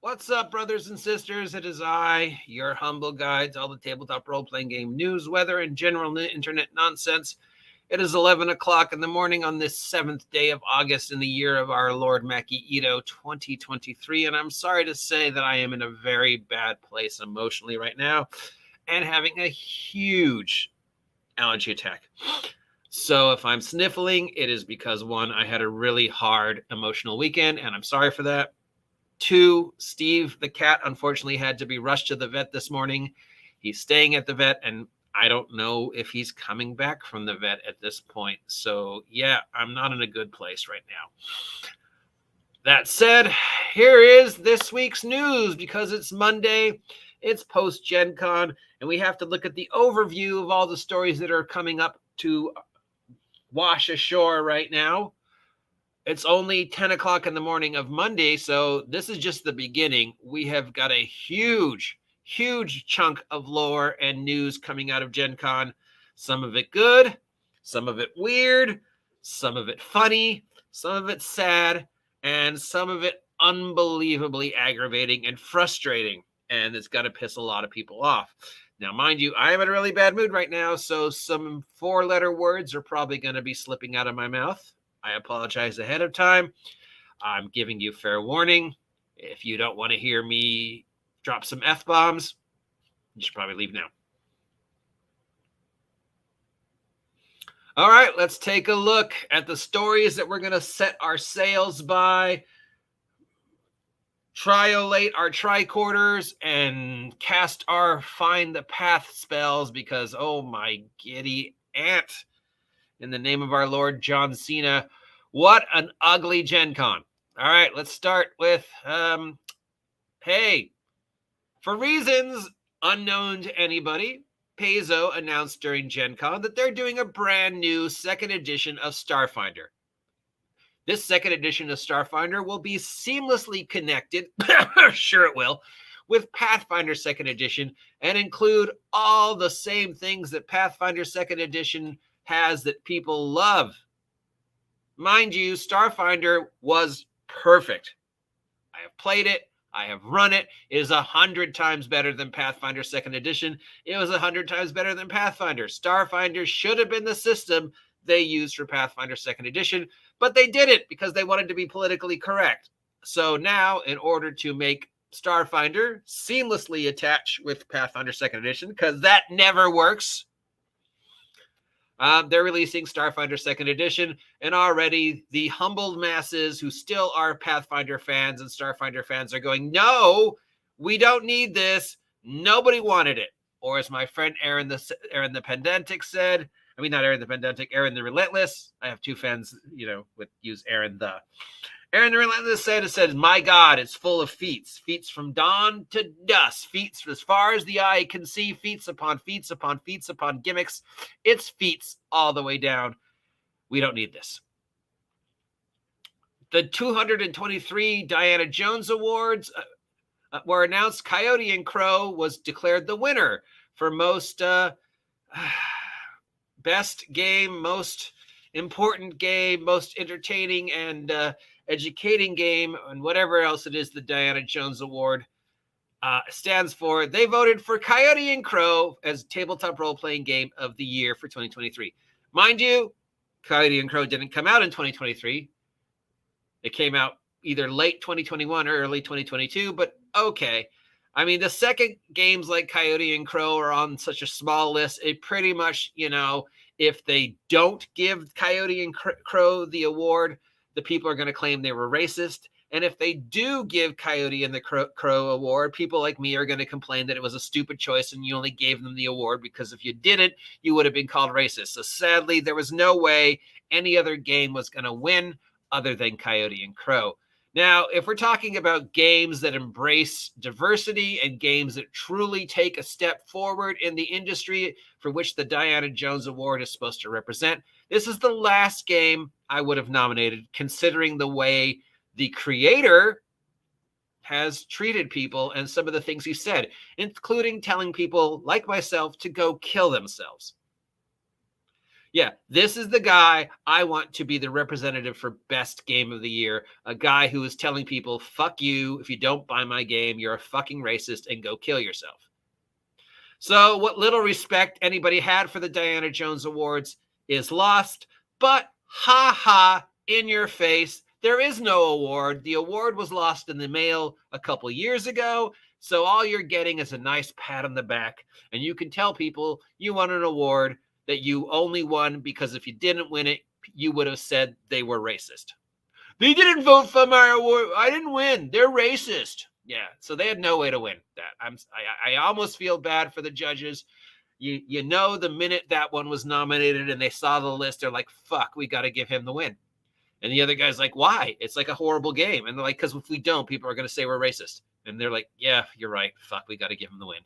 What's up, brothers and sisters? It is I, your humble guide to all the tabletop role-playing game news, weather, and general internet nonsense. It is 11 o'clock in the morning on this 7th day of August in the year of our Lord Maki Ito 2023, and I'm sorry to say that I am in a very bad place emotionally right now and having a huge allergy attack. So if I'm sniffling, it is because, one, I had a really hard emotional weekend, and I'm sorry for that. 2, Steve, the cat, unfortunately had to be rushed to the vet this morning. He's staying at the vet, and I don't know if he's coming back from the vet at this point. So, yeah, I'm not in a good place right now. That said, here is this week's news. Because it's Monday, it's post-Gencon, and we have to look at the overview of all the stories that are coming up to wash ashore right now. It's only 10 o'clock in the morning of Monday, so this is just the beginning. We have got a huge chunk of lore and news coming out of Gen Con. Some of it good, some of it weird, some of it funny, some of it sad, and some of it unbelievably aggravating and frustrating. And it's got to piss a lot of people off. Now, mind you, I am in a really bad mood right now, so some 4-letter words are probably going to be slipping out of my mouth. I apologize ahead of time. I'm giving you fair warning. If you don't want to hear me drop some F-bombs, you should probably leave now. All right, let's take a look at the stories that we're going to set our sails by, triolate our tricorders, and cast our Find the Path spells because, oh my giddy aunt, in the name of our Lord John Cena, what an ugly Gen Con. All right, let's start with, hey, for reasons unknown to anybody, Paizo announced during Gen Con that they're doing a brand new second edition of Starfinder. This second edition of Starfinder will be seamlessly connected, sure it will, with Pathfinder second edition and include all the same things that Pathfinder second edition has that people love. Mind you, Starfinder was perfect. I have played it. I have run it. It is 100 times better than Pathfinder second edition. It was 100 times better than Pathfinder. Starfinder should have been the system they used for Pathfinder second edition, but they didn't because they wanted to be politically correct. So now, in order to make Starfinder seamlessly attach with Pathfinder second edition, because that never works, they're releasing Starfinder second edition, and already the humbled masses who still are Pathfinder fans and Starfinder fans are going, no, we don't need this. Nobody wanted it. Or as my friend Aaron the Pedantic said, I mean, not Aaron the Pedantic, Aaron the Relentless. I have 2 fans, would use Aaron the. Aaron the Relentless said, my God, it's full of feats. Feats from dawn to dusk. Feats as far as the eye can see. Feats upon feats upon feats upon gimmicks. It's feats all the way down. We don't need this. The 223 Diana Jones Awards were announced. Coyote and Crow was declared the winner for most best game, most important game, most entertaining and educating game, and whatever else it is the Diana Jones Award stands for. They voted for Coyote and Crow as tabletop role-playing game of the year for 2023. Mind you, Coyote and Crow didn't come out in 2023. It came out either late 2021 or early 2022, but okay. I mean, the second games like Coyote and Crow are on such a small list. It pretty much, if they don't give Coyote and Crow the award, the people are going to claim they were racist. And if they do give Coyote and the Crow award, people like me are going to complain that it was a stupid choice and you only gave them the award because if you didn't, you would have been called racist. So sadly, there was no way any other game was going to win other than Coyote and Crow. Now, if we're talking about games that embrace diversity and games that truly take a step forward in the industry for which the Diana Jones Award is supposed to represent, this is the last game I would have nominated, considering the way the creator has treated people and some of the things he said, including telling people like myself to go kill themselves. Yeah, this is the guy I want to be the representative for best game of the year. A guy who is telling people, fuck you, if you don't buy my game, you're a fucking racist and go kill yourself. So what little respect anybody had for the Diana Jones Awards is lost, but ha ha, in your face. There is no award. The award was lost in the mail a couple years ago. So all you're getting is a nice pat on the back. And you can tell people you won an award that you only won because if you didn't win it, you would have said they were racist. They didn't vote for my award. I didn't win. They're racist. Yeah, so they had no way to win that. I almost feel bad for the judges. You know, the minute that one was nominated and they saw the list, they're like, fuck, we got to give him the win. And the other guy's like, why? It's like a horrible game. And they're like, because if we don't, people are going to say we're racist. And they're like, yeah, you're right. Fuck, we got to give him the win.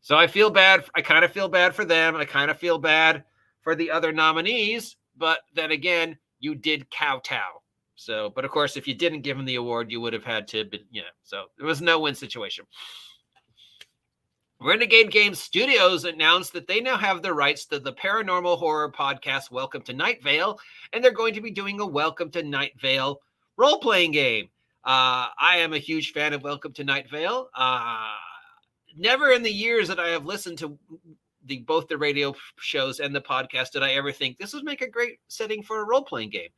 So I feel bad. I kind of feel bad for them. I kind of feel bad for the other nominees. But then again, you did kowtow. So, but of course, if you didn't give him the award, you would have had to, so there was no win situation. Renegade Games Studios announced that they now have the rights to the paranormal horror podcast Welcome to Night Vale, and they're going to be doing a Welcome to Night Vale role-playing game. I am a huge fan of Welcome to Night Vale. Never in the years that I have listened to both the radio shows and the podcast did I ever think this would make a great setting for a role-playing game.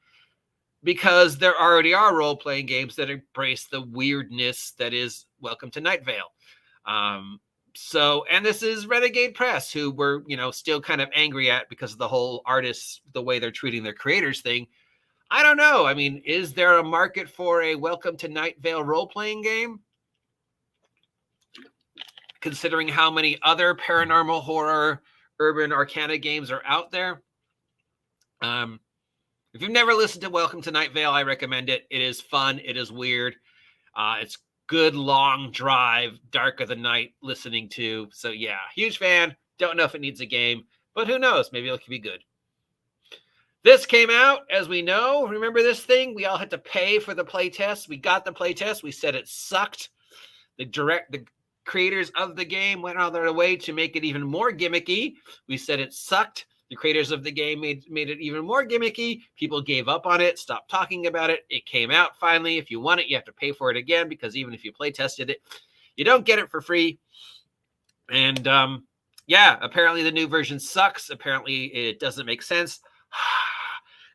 Because there already are role-playing games that embrace the weirdness that is Welcome to Night Vale. And this is Renegade Press, who we're, still kind of angry at because of the whole artists, the way they're treating their creators thing. I don't know. I mean, is there a market for a Welcome to Night Vale role-playing game? Considering how many other paranormal horror, urban arcana games are out there. If you've never listened to Welcome to Night Vale, I recommend it. It is fun. It is weird. It's good, long drive, dark of the night listening to. So yeah, huge fan. Don't know if it needs a game, but who knows? Maybe it could be good. This came out, as we know. Remember this thing? We all had to pay for the playtest. We got the playtest. We said it sucked. The creators of the game went out of their way to make it even more gimmicky. We said it sucked. The creators of the game made it even more gimmicky. People gave up on it, stopped talking about it. It came out finally. If you want it, you have to pay for it again because even if you play tested it, you don't get it for free. And apparently the new version sucks. Apparently it doesn't make sense.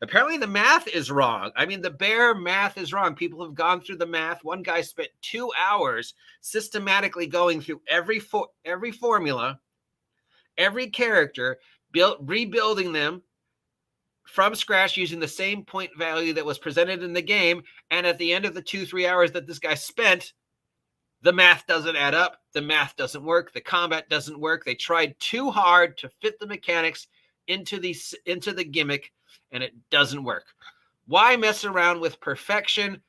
Apparently the math is wrong. I mean, the bare math is wrong. People have gone through the math. One guy spent 2 hours systematically going through every formula, every character, rebuilding them from scratch using the same point value that was presented in the game. And at the end of the 2-3 hours that this guy spent, the math doesn't add up. The math doesn't work. The combat doesn't work. They tried too hard to fit the mechanics into the gimmick, and it doesn't work. Why mess around with perfection?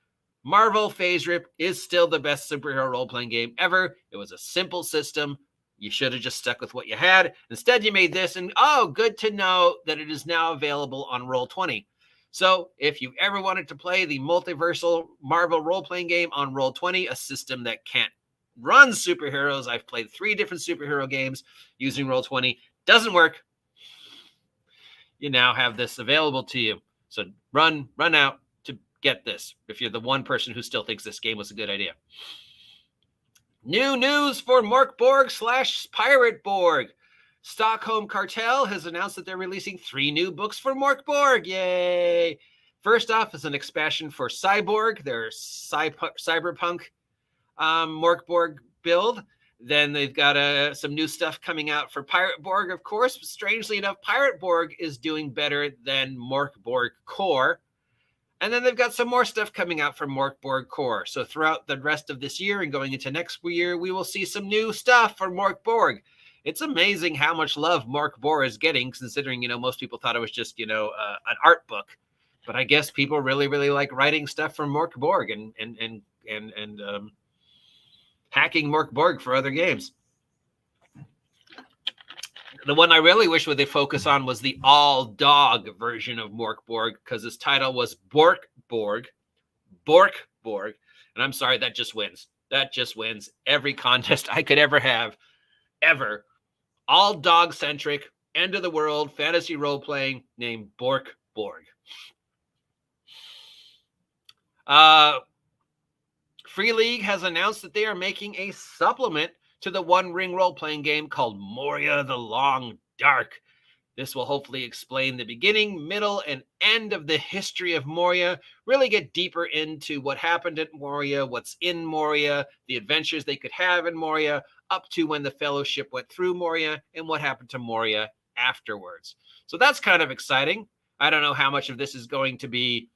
Marvel Phase Rip is still the best superhero role-playing game ever. It was a simple system. You should have just stuck with what you had. Instead, you made this, and good to know that it is now available on Roll20. So if you ever wanted to play the multiversal Marvel role-playing game on Roll20, a system that can't run superheroes, I've played 3 different superhero games using Roll20. Doesn't work. You now have this available to you. So run out to get this if you're the one person who still thinks this game was a good idea. New news for Morkborg / Borg. Stockholm Cartel has announced that they're releasing 3 new books for Morkborg. Yay! First off is an expansion for Cyborg, their cyberpunk Morkborg build. Then they've got some new stuff coming out for Pirate Borg, of course. But strangely enough, Pirate Borg is doing better than Morkborg Core. And then they've got some more stuff coming out from Morkborg Core. So throughout the rest of this year and going into next year, we will see some new stuff for Morkborg. It's amazing how much love Morkborg is getting, considering, most people thought it was just, an art book. But I guess people really, really like writing stuff from Morkborg and hacking Morkborg for other games. The one I really wish would they focus on was the all-dog version of Morkborg, because his title was Borkborg. And I'm sorry, that just wins. That just wins every contest I could ever have, ever. All dog-centric, end of the world fantasy role-playing named Bork Borg. Free League has announced that they are making a supplement to the One Ring role-playing game called Moria the Long Dark. This will hopefully explain the beginning, middle, and end of the history of Moria, really get deeper into what happened at Moria, what's in Moria, the adventures they could have in Moria, up to when the Fellowship went through Moria, and what happened to Moria afterwards. So that's kind of exciting. I don't know how much of this is going to be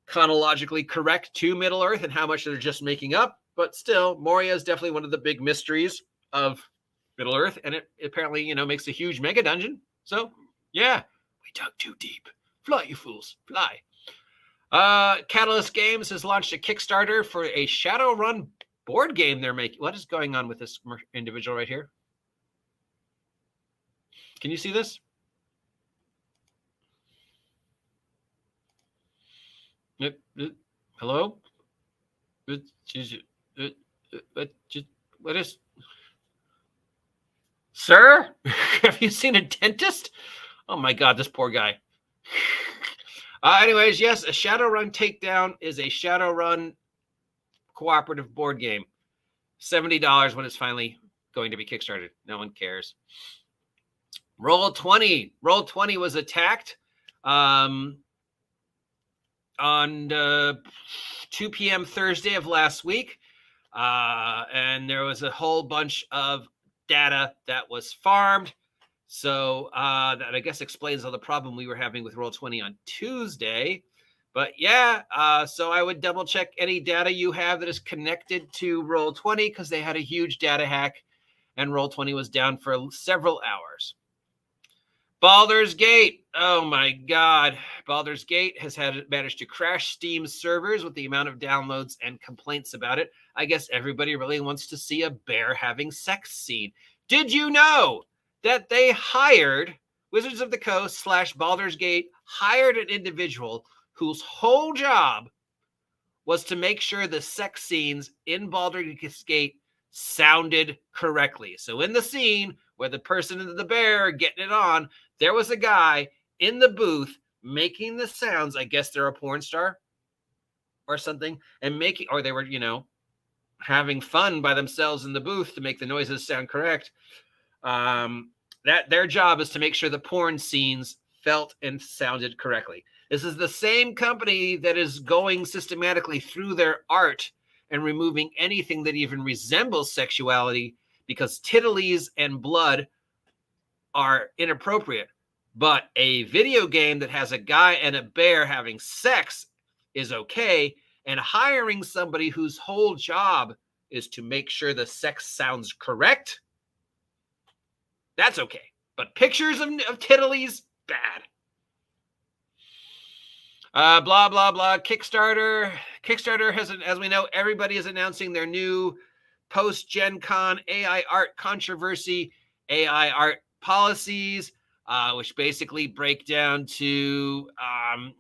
chronologically correct to Middle-earth and how much they're just making up, but still, Moria is definitely one of the big mysteries of Middle-earth, and it apparently, makes a huge mega dungeon. So, yeah, we dug too deep. Fly, you fools, fly. Catalyst Games has launched a Kickstarter for a Shadowrun board game they're making. What is going on with this individual right here? Can you see this? Hello? What is... Sir? Have you seen a dentist? Oh my God, this poor guy. Anyways, yes, a Shadowrun Takedown is a Shadowrun cooperative board game. $70 when it's finally going to be kickstarted. No one cares. Roll20. Roll20 was attacked on 2 p.m. Thursday of last week. And there was a whole bunch of data that was farmed. So that I guess explains all the problem we were having with Roll20 on Tuesday. But yeah, so I would double check any data you have that is connected to Roll20 because they had a huge data hack and Roll20 was down for several hours. Baldur's Gate. Oh my God. Baldur's Gate has managed to crash Steam's servers with the amount of downloads and complaints about it. I guess everybody really wants to see a bear having sex scene. Did you know that they hired Wizards of the Coast / Baldur's Gate hired an individual whose whole job was to make sure the sex scenes in Baldur's Gate sounded correctly. So in the scene where the person and the bear are getting it on, there was a guy in the booth making the sounds. I guess they're a porn star or something, and or they were, having fun by themselves in the booth to make the noises sound correct. That their job is to make sure the porn scenes felt and sounded correctly. This is the same company that is going systematically through their art and removing anything that even resembles sexuality because titties and blood are inappropriate. But a video game that has a guy and a bear having sex is okay, and hiring somebody whose whole job is to make sure the sex sounds correct, that's okay. But pictures of titties, bad. Blah, blah, blah. Kickstarter has, as we know, everybody is announcing their new post-Gencon AI art controversy, AI art policies, which basically break down to,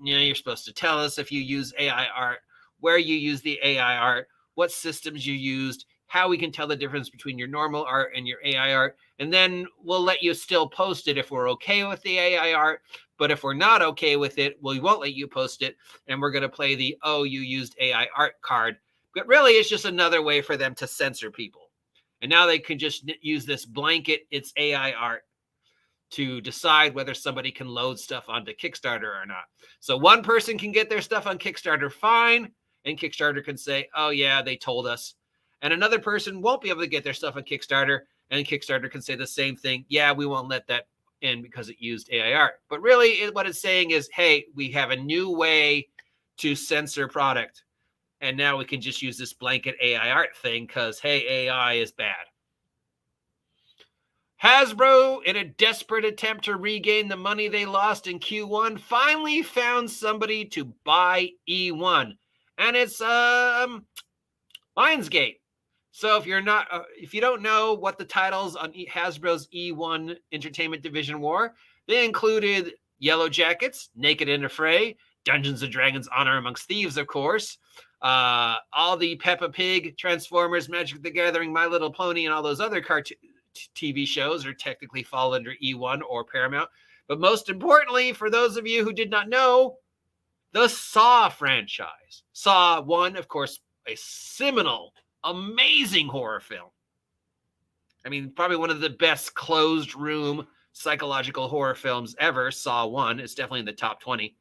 you're supposed to tell us if you use AI art, where you use the AI art, what systems you used, how we can tell the difference between your normal art and your AI art. And then we'll let you still post it if we're okay with the AI art. But if we're not okay with it, we won't let you post it. And we're going to play the, oh, you used AI art card. But really, it's just another way for them to censor people. And now they can just use this blanket, it's AI art, to decide whether somebody can load stuff onto Kickstarter or not. So one person can get their stuff on Kickstarter fine, and Kickstarter can say, oh, yeah, they told us. And another person won't be able to get their stuff on Kickstarter, and Kickstarter can say the same thing. Yeah, we won't let that in because it used AI art. But really, what it's saying is, hey, we have a new way to censor product. And now we can just use this blanket AI art thing because, hey, AI is bad. Hasbro, in a desperate attempt to regain the money they lost in Q1, finally found somebody to buy E1. And it's Lionsgate. So if you don't know what the titles on Hasbro's E1 Entertainment Division were, they included Yellow Jackets, Naked and Afraid, Dungeons & Dragons Honor Amongst Thieves, of course, all the Peppa Pig, Transformers, Magic the Gathering, My Little Pony, and all those other TV shows are technically fall under E1 or Paramount. But most importantly, for those of you who did not know, the Saw franchise. Saw 1, of course, a seminal, amazing horror film. I mean, probably one of the best closed room psychological horror films ever. Saw 1 is definitely in the top 20.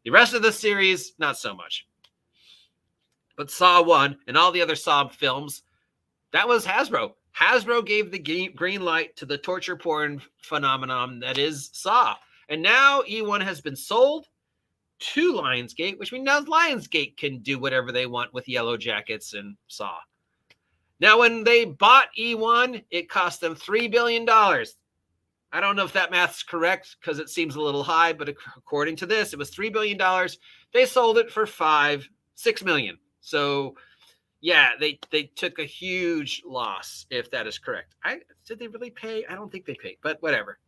The rest of the series, not so much. But Saw 1 and all the other Saw films, that was Hasbro. Hasbro gave the green light to the torture porn phenomenon that is Saw. And now E1 has been sold to Lionsgate, which means now Lionsgate can do whatever they want with Yellow Jackets and Saw. Now, when they bought E1, it cost them $3 billion. I don't know if that math's correct because it seems a little high, but according to this, it was $3 billion. They sold it for $6 million. So, yeah, they took a huge loss, if that is correct. Did they really pay? I don't think they paid, but whatever.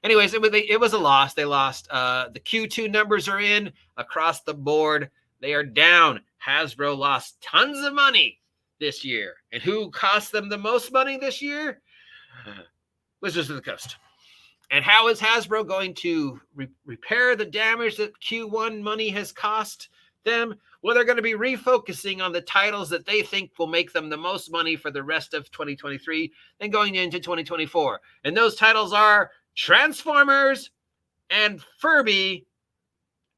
Anyways, it was a loss. They lost. The Q2 numbers are in across the board. They are down. Hasbro lost tons of money this year. And who cost them the most money this year? Wizards of the Coast. And how is Hasbro going to repair the damage that Q1 money has cost them? Well, they're going to be refocusing on the titles that they think will make them the most money for the rest of 2023 and going into 2024. And those titles are Transformers and Furby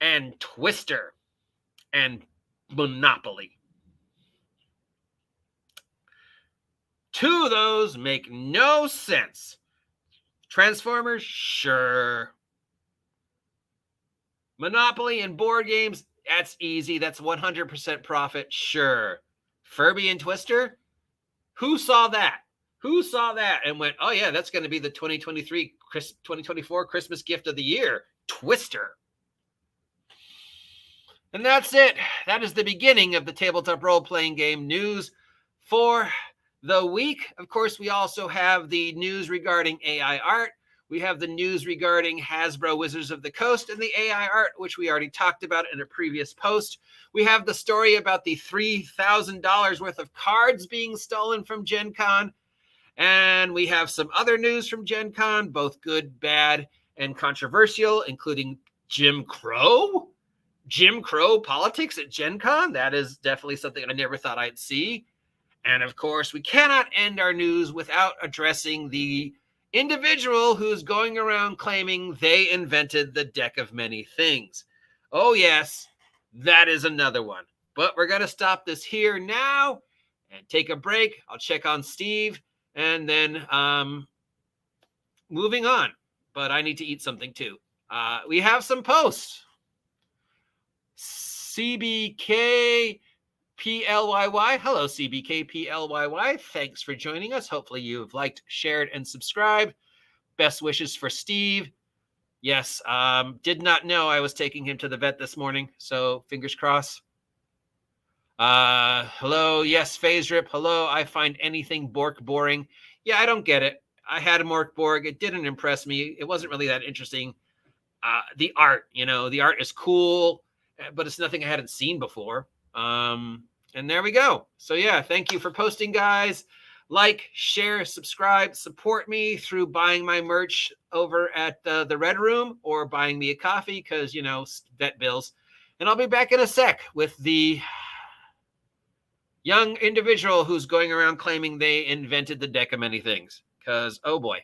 and Twister and Monopoly. Two of those make no sense. Transformers, sure. Monopoly and board games, that's easy. That's 100% profit, sure. Furby and Twister, who saw that? Who saw that and went, oh yeah, that's going to be the 2024 Christmas gift of the year, Twister. And that's it. That is the beginning of the tabletop role-playing game news for the week. Of course, we also have the news regarding AI art. We have the news regarding Hasbro Wizards of the Coast and the AI art, which we already talked about in a previous post. We have the story about the $3,000 worth of cards being stolen from Gencon. And we have some other news from Gencon, both good, bad, and controversial, including Jim Crow. Jim Crow politics at Gencon. That is definitely something I never thought I'd see. And of course, we cannot end our news without addressing the individual who's going around claiming they invented the deck of many things. Oh, yes, that is another one. But we're going to stop this here now and take a break. I'll check on Steve and then moving on. But I need to eat something too. We have some posts. CBK PLYY. Hello, CBK PLYY. Thanks for joining us. Hopefully you've liked, shared, and subscribed. Best wishes for Steve. Yes, did not know I was taking him to the vet this morning, so fingers crossed. Hello, yes, Phasrip. Hello, I find anything Bork boring. Yeah, I don't get it. I had a Mork Borg. It didn't impress me. It wasn't really that interesting. The art, the art is cool, but it's nothing I hadn't seen before. And there we go. So yeah, thank you for posting, guys. Like, share, subscribe, support me through buying my merch over at the Red Room or buying me a coffee because, vet bills. And I'll be back in a sec with the young individual who's going around claiming they invented the deck of many things. Because, oh boy.